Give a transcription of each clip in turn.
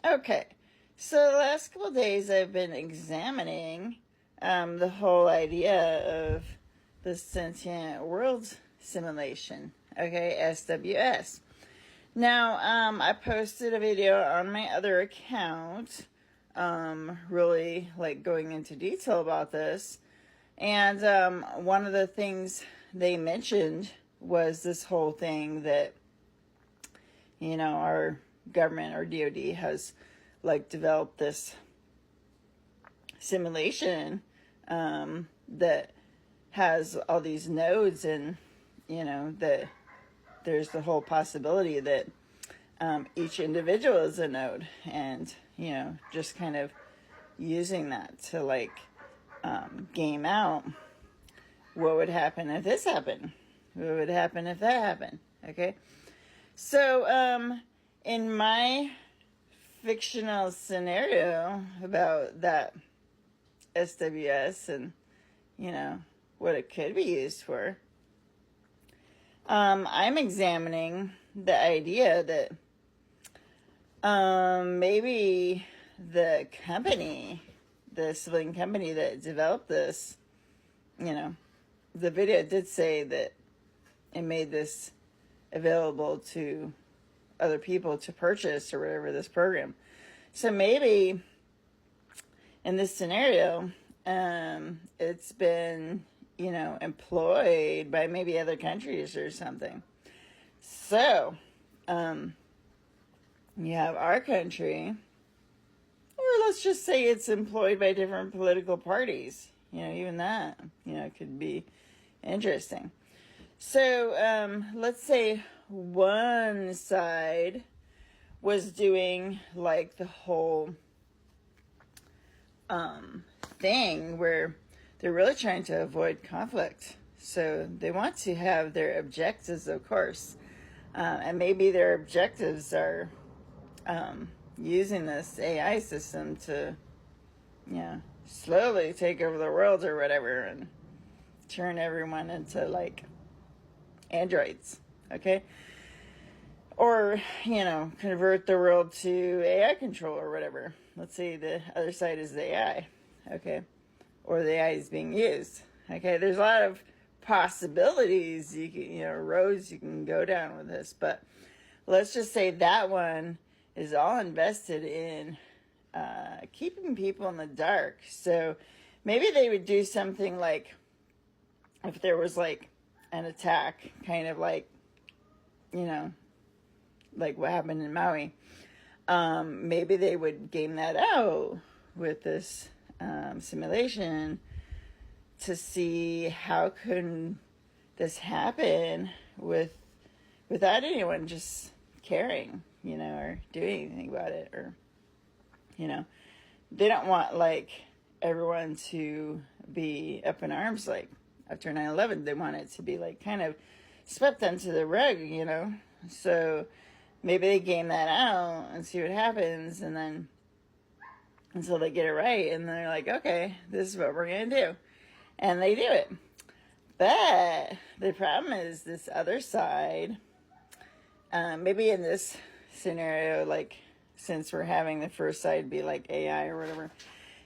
Okay, so the last couple of days I've been examining the whole idea of the sentient world simulation, okay, SWS. Now, I posted a video on my other account, really like going into detail about this. And one of the things they mentioned was this whole thing that, our government or DoD has like developed this simulation that has all these nodes, and that there's the whole possibility that each individual is a node, and just kind of using that to like game out what would happen if this happened, what would happen if that happened. Okay, so in my fictional scenario about that SWS and what it could be used for, I'm examining the idea that maybe the company, the civilian company that developed this, the video did say that it made this available to other people to purchase or whatever, this program. So maybe in this scenario, it's been, employed by maybe other countries or something. So, you have our country, or let's just say it's employed by different political parties. Even that, could be interesting. So, let's say one side was doing like the whole thing where they're really trying to avoid conflict. So they want to have their objectives, of course. And maybe their objectives are using this AI system to, slowly take over the world or whatever and turn everyone into like androids. Okay? Or, convert the world to AI control or whatever. Let's say the other side is the AI. Okay? Or the AI is being used. Okay? There's a lot of possibilities, you can, roads you can go down with this. But let's just say that one is all invested in keeping people in the dark. So maybe they would do something like, if there was like an attack, kind of like, like what happened in Maui, maybe they would game that out with this simulation to see how could this happen without anyone just caring, or doing anything about it, or they don't want like everyone to be up in arms like after 9/11. They want it to be like kind of swept under the rug, so maybe they game that out and see what happens, and then until they get it right, and they're like, okay, this is what we're gonna do, and they do it. But the problem is this other side, maybe in this scenario, like since we're having the first side be like AI or whatever,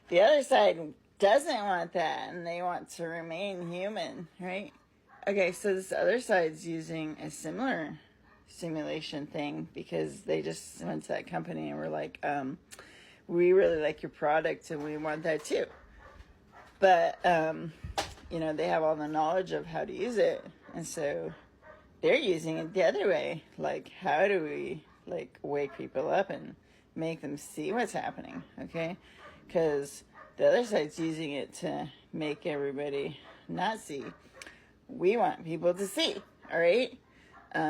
the other side doesn't want that, and they want to remain human, right? Okay, so this other side's using a similar simulation thing because they just went to that company and were like, we really like your product and we want that too. But, they have all the knowledge of how to use it. And so they're using it the other way. Like, how do we, like, wake people up and make them see what's happening, okay? Because the other side's using it to make everybody not see. We want people to see, all right?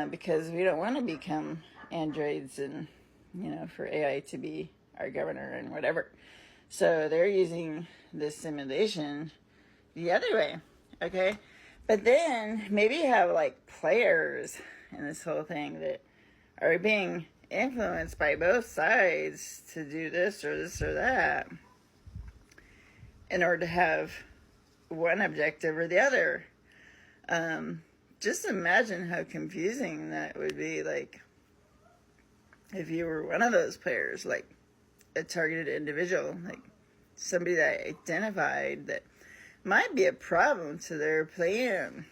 Because we don't want to become androids and, for AI to be our governor and whatever. So they're using this simulation the other way, okay? But then maybe you have like players in this whole thing that are being influenced by both sides to do this or that in order to have one objective or the other. Just imagine how confusing that would be, like, if you were one of those players, like, a targeted individual, like somebody that identified that might be a problem to their plan,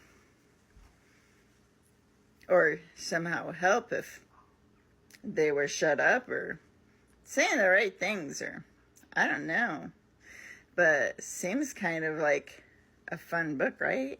or somehow help if they were shut up or saying the right things, or I don't know. But seems kind of like a fun book, right?